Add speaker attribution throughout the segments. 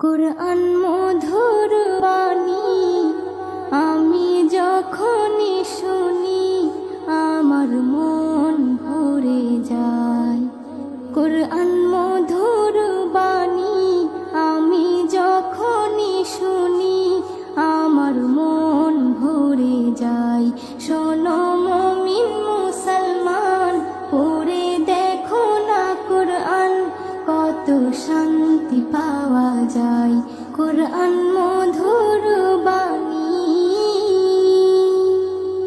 Speaker 1: কুরআন মধুর বাণী আমি যখনই শুনি আমার মন ভরে যায়। কুরআন মধুর বাণী আমি যখনই শুনি আমার মন ভরে যায়। শোনো মুমিন মুসলমান, পড়ে দেখো না কুরআন, কত শান্তি পাওয়া যায়। কুরআন মধুর বাণী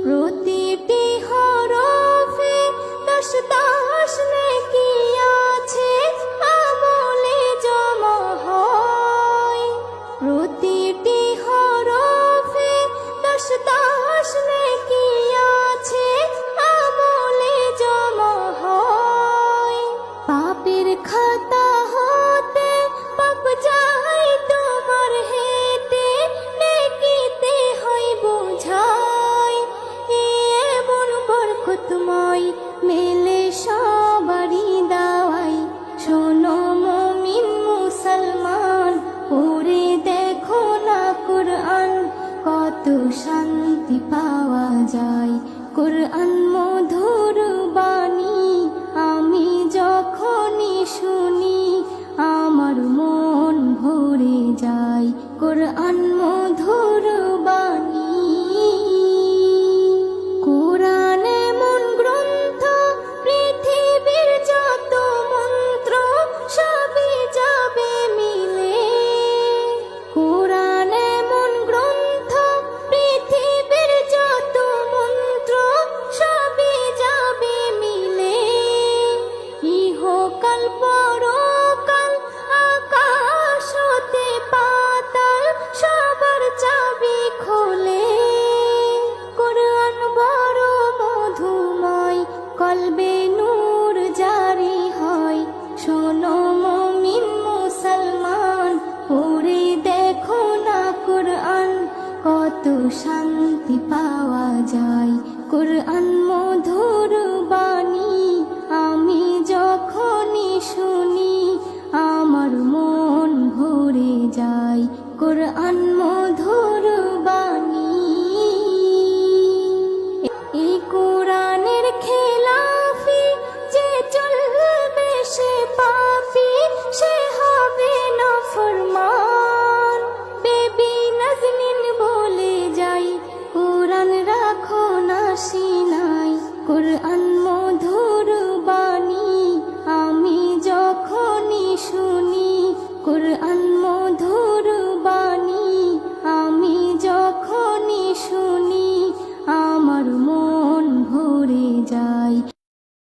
Speaker 1: প্রতিটি হরফে দশ দশ নেকি আছে, আমলে জমা হয়। প্রতিটি হরফে দশ দশ নেকি আছে, আমলে জমা হয়। পাপের খাতা হতে পাপ যায় তোমার হেতে, নেকিতে হয় বোঝাই। এমন বরকতময় মেলে সবারই দাওয়াই। শোনো মুমিন মুসলমান, পড়ে দেখো না কুরআন, কত শান্তি পাওয়া যায়। কুরআন মধুর বাণী আমি যখনই শুনি আমার মন ভরে যায়। কুরআন মধুর বাণী কুরআন এমন গ্রন্থ, পৃথিবীর যত মন্ত্র সবই যাবে মিলে। কুরআন এমন গ্রন্থ, পৃথিবীর যত মন্ত্র সবই যাবে মিলে। ইহকাল পরকাল আকাশ হতে পাতাল সবার চাবি খোলে। কুরআন বড় মধুময়, কলবে নূর জারি হয়। শোনো মুমিন মুসলমান, পড়ে দেখো না কুরআন, কত শান্তি পাওয়া যায়। কুরআন মধুর বাণী আমি যখনই শুনি আমার মন ভরে যায়। কুরআন মধুর